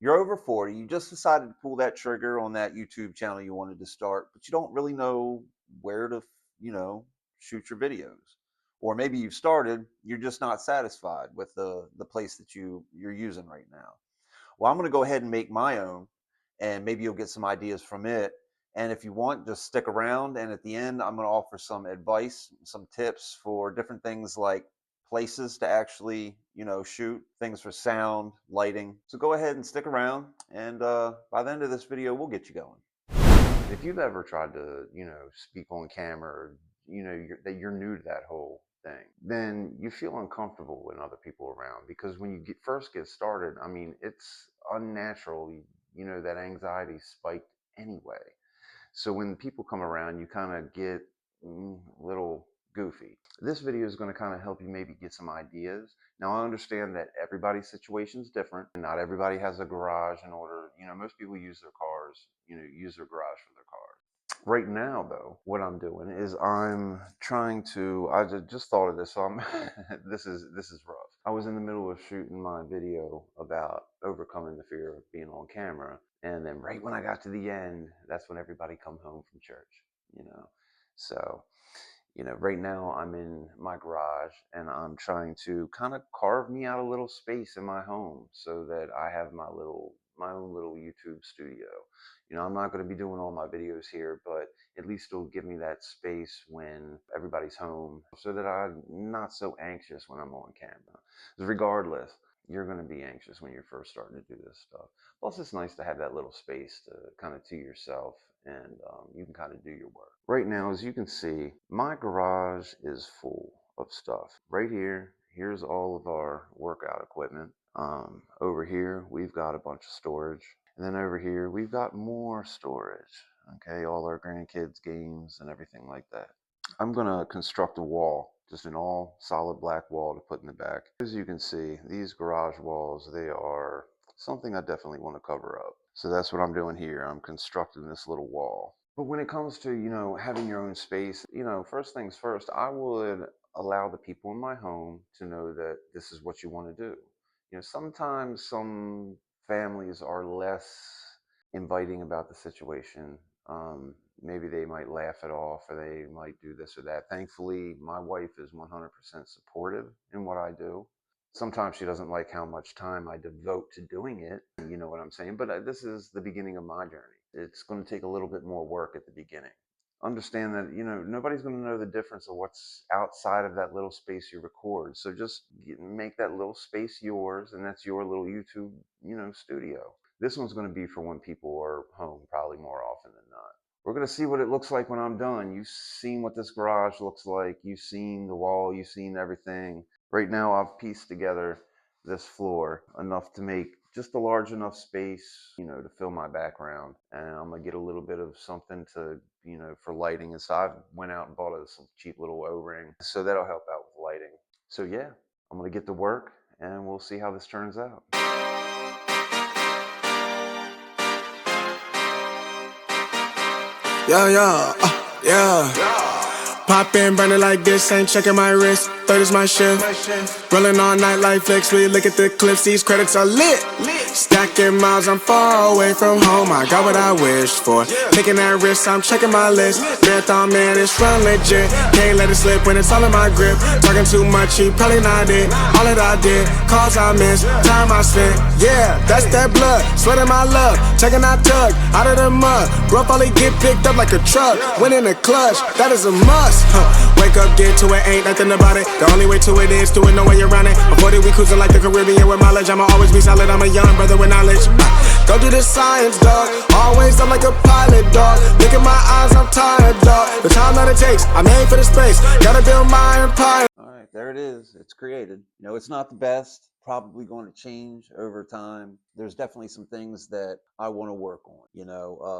You're over 40, you just decided to pull that trigger on that YouTube channel you wanted to start, but you don't really know where to, shoot your videos. Or maybe you've started, you're just not satisfied with the place that you're using right now. Well, I'm going to go ahead and make my own, and maybe you'll get some ideas from it. And if you want, just stick around. And at the end, I'm going to offer some advice, some tips for different things like places to actually, shoot, things for sound, lighting. So go ahead and stick around. And by the end of this video, we'll get you going. If you've ever tried to, speak on camera, that you're new to that whole thing, then you feel uncomfortable when other people are around, because when you first get started, I mean, it's unnatural, that anxiety spiked anyway. So when people come around, you kind of get a little goofy. This video is going to kind of help you maybe get some ideas. Now, I understand that everybody's situation is different, and not everybody has a garage in order. Most people use their cars, use their garage for their cars. Right now, though, what I'm doing is I'm trying to. I just thought of this, so I'm. This is rough. I was in the middle of shooting my video about overcoming the fear of being on camera, and then right when I got to the end, that's when everybody come home from church. So right now I'm in my garage, and I'm trying to kind of carve me out a little space in my home so that I have my own little YouTube studio. I'm not going to be doing all my videos here, but at least it'll give me that space when everybody's home so that I'm not so anxious when I'm on camera. Regardless, you're going to be anxious when you're first starting to do this stuff. Plus, it's nice to have that little space to kind of to yourself, and you can kind of do your work. Right now, as you can see, my garage is full of stuff. Right here, here's all of our workout equipment. Over here, we've got a bunch of storage. And then over here, we've got more storage. Okay, all our grandkids' games and everything like that. I'm gonna construct a wall, just an all solid black wall to put in the back. As you can see, these garage walls, they are something I definitely want to cover up. So that's what I'm doing here. I'm constructing this little wall. But when it comes to, having your own space, first things first, I would allow the people in my home to know that this is what you want to do. Sometimes some families are less inviting about the situation. Maybe they might laugh it off, or they might do this or that. Thankfully, my wife is 100% supportive in what I do. Sometimes she doesn't like how much time I devote to doing it. You know what I'm saying? But this is the beginning of my journey. It's going to take a little bit more work at the beginning. Understand that, nobody's going to know the difference of what's outside of that little space you record. So just make that little space yours, and that's your little YouTube, studio. This one's going to be for when people are home, probably more often than not. We're going to see what it looks like when I'm done. You've seen what this garage looks like. You've seen the wall. You've seen everything. Right now, I've pieced together this floor enough to make just a large enough space, to fill my background. And I'm going to get a little bit of something to, for lighting. And so I went out and bought some cheap little O-ring. So that'll help out with lighting. So yeah, I'm going to get to work, and we'll see how this turns out. Yeah. Pop in, burning like this, ain't checking my wrist. Third is my shift. Rolling all night like flex, we look at the clips, these credits are lit. Stacking miles, I'm far away from home, I got what I wished for. Taking that risk, I'm checking my list. Marathon man, it's run legit. Can't let it slip when it's all in my grip. Talking too much, he probably not it. All that I did, calls I missed, time I spent. Yeah, that's that blood, sweating my love. Checking that tug, out of the mud. Rough only get picked up like a truck. Win in the clutch, that is a must. Wake up, get to it, ain't nothing about it. The only way to it is to it, no way around it. Before that we cruising like the Caribbean with mileage. I'ma always be solid, I'm a young brother with knowledge. Go do the science, dog. Always I'm like a pilot, dog. Look at my eyes, I'm tired, dog. The time that it takes, I'm made for the space. Gotta build my empire. All right, there it is. It's created. It's not the best. Probably going to change over time. There's definitely some things that I want to work on.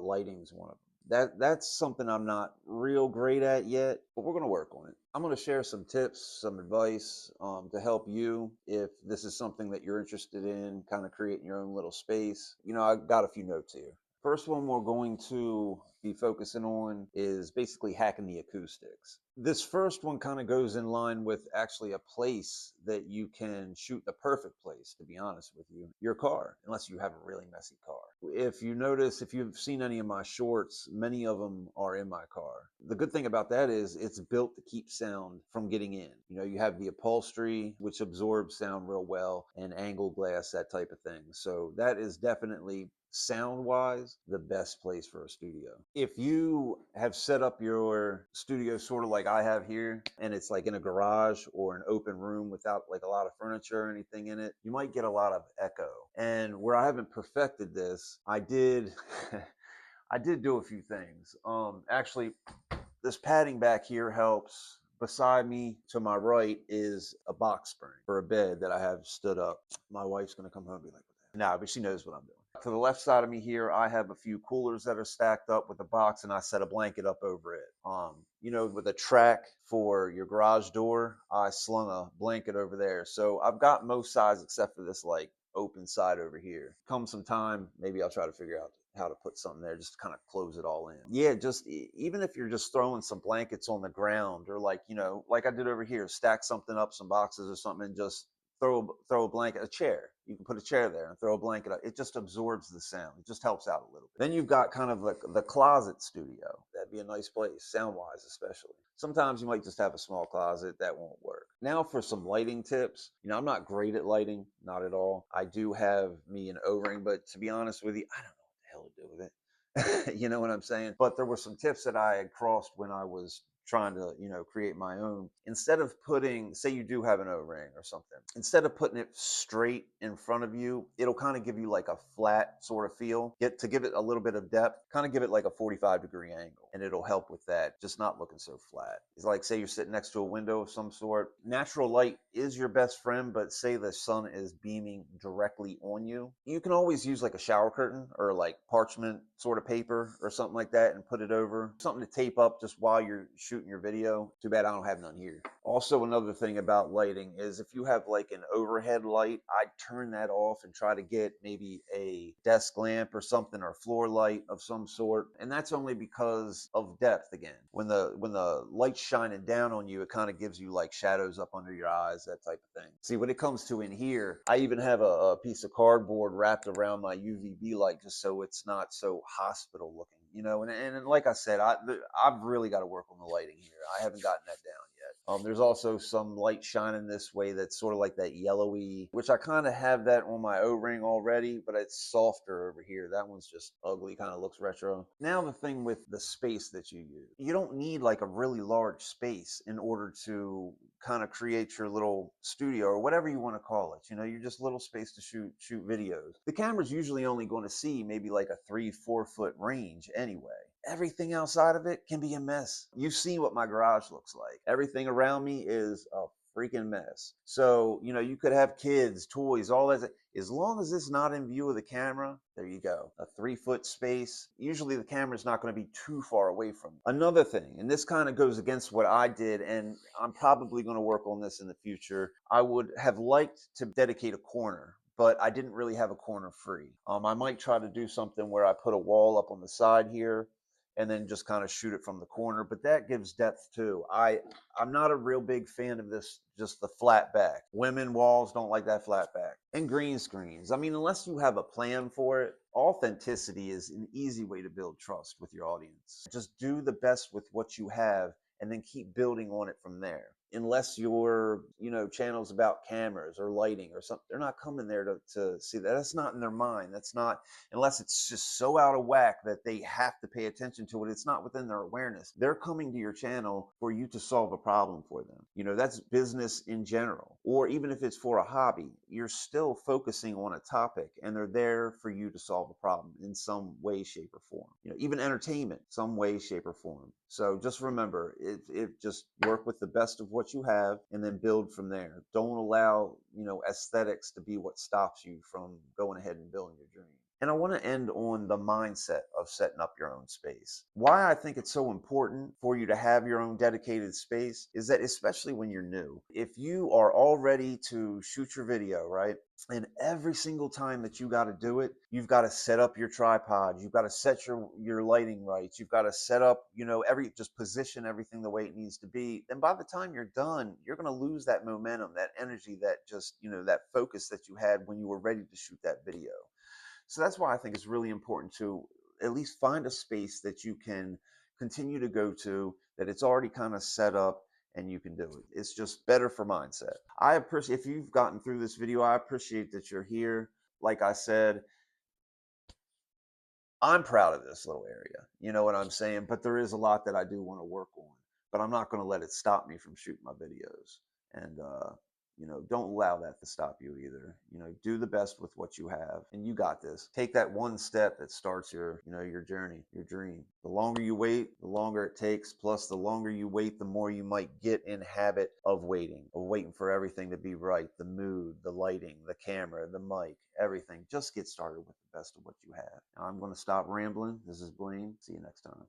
Lighting's one of them. That's something I'm not real great at yet, but we're going to work on it. I'm going to share some tips, some advice to help you if this is something that you're interested in, kind of creating your own little space. I got a few notes here. First one, we're going to be focusing on is basically hacking the acoustics. This first one kind of goes in line with actually a place that you can shoot, the perfect place, to be honest with you, your car, unless you have a really messy car. If you notice, if you've seen any of my shorts, many of them are in my car. The good thing about that is it's built to keep sound from getting in. You know, you have the upholstery, which absorbs sound real well, and angle glass, that type of thing. So that is definitely, sound wise, the best place for a studio. If you have set up your studio sort of like I have here, and it's like in a garage or an open room without like a lot of furniture or anything in it, you might get a lot of echo. And where I haven't perfected this, I did I did do a few things. Actually, this padding back here helps. Beside me to my right is a box spring for a bed that I have stood up. My wife's gonna come home and be like, what the heck? Nah, but she knows what I'm doing. To the left side of me here, I have a few coolers that are stacked up with a box, and I set a blanket up over it. You know, with a track for your garage door, I slung a blanket over there. So I've got most sides except for this like open side over here. Come some time, maybe I'll try to figure out how to put something there just to kind of close it all in. Yeah, just even if you're just throwing some blankets on the ground, or like, you know, like I did over here, stack something up, some boxes or something, and just throw a blanket, a chair. You can put a chair there and throw a blanket up. It just absorbs the sound. It just helps out a little bit. Then you've got kind of like the closet studio. That'd be a nice place, sound wise especially. Sometimes you might just have a small closet that won't work. Now for some lighting tips. You know, I'm not great at lighting, not at all. I do have me an O-ring, but to be honest with you, I don't know what the hell to do with it. You know what I'm saying? But there were some tips that I had crossed when I was trying to, you know, create my own. Instead of putting, say you do have an O-ring or something, instead of putting it straight in front of you, it'll kind of give you like a flat sort of feel. Get to give it a little bit of depth, kind of give it like a 45-degree angle, and it'll help with that, just not looking so flat. It's like, say you're sitting next to a window of some sort. Natural light is your best friend, but say the sun is beaming directly on you, you can always use like a shower curtain or like parchment sort of paper or something like that and put it over, something to tape up just while you're shooting your video. Too bad I don't have none here. Also, another thing about lighting is if you have like an overhead light, I'd turn that off and try to get maybe a desk lamp or something, or floor light of some sort. And that's only because of depth again. When the light's shining down on you, it kind of gives you like shadows up under your eyes, that type of thing. See, when it comes to in here, I even have a piece of cardboard wrapped around my UVB light just so it's not so hospital looking. You know, and like I said, I've really got to work on the lighting here. I haven't gotten that down yet. There's also some light shining this way that's sort of like that yellowy, which I kind of have that on my O-ring already, but it's softer over here. That one's just ugly, kind of looks retro. Now the thing with the space that you use, you don't need like a really large space in order to kind of create your little studio or whatever you want to call it. You know, you're just little space to shoot videos. The camera's usually only going to see maybe like a 3-4 foot range anyway. Everything outside of it can be a mess. You've seen what my garage looks like. Everything around me is a freaking mess. So, you know, you could have kids, toys, all that. As long as it's not in view of the camera, there you go. A 3-foot space. Usually the camera's not going to be too far away from you. Another thing, and this kind of goes against what I did, and I'm probably going to work on this in the future. I would have liked to dedicate a corner, but I didn't really have a corner free. I might try to do something where I put a wall up on the side here and then just kind of shoot it from the corner, but that gives depth too. I'm not a real big fan of this, just the flat back. Women walls don't like that flat back. And green screens. I mean, unless you have a plan for it, authenticity is an easy way to build trust with your audience. Just do the best with what you have and then keep building on it from there. Unless your, you know, channel's about cameras or lighting or something, they're not coming there to see that. That's not in their mind. That's not, unless it's just so out of whack that they have to pay attention to it. It's not within their awareness. They're coming to your channel for you to solve a problem for them. You know, that's business in general. Or even if it's for a hobby, you're still focusing on a topic and they're there for you to solve a problem in some way, shape, or form. You know, even entertainment, some way, shape, or form. So just remember, it just work with the best of what you have and then build from there. Don't allow, you know, aesthetics to be what stops you from going ahead and building your dream. And I want to end on the mindset of setting up your own space. Why I think it's so important for you to have your own dedicated space is that, especially when you're new, if you are all ready to shoot your video, right? And every single time that you got to do it, you've got to set up your tripod, you've got to set your lighting right, you've got to set up, every just position everything the way it needs to be. Then by the time you're done, you're going to lose that momentum, that energy, that just, that focus that you had when you were ready to shoot that video. So that's why I think it's really important to at least find a space that you can continue to go to, that it's already kind of set up and you can do it. It's just better for mindset. I appreciate, if you've gotten through this video, I appreciate that you're here. Like I said, I'm proud of this little area. You know what I'm saying? But there is a lot that I do want to work on. But I'm not going to let it stop me from shooting my videos. And don't allow that to stop you either. Do the best with what you have, and you got this. Take that one step that starts your journey, your dream. The longer you wait, the longer it takes. Plus, the longer you wait, the more you might get in habit of waiting for everything to be right. The mood, the lighting, the camera, the mic, everything. Just get started with the best of what you have. Now, I'm going to stop rambling. This is Blaine. See you next time.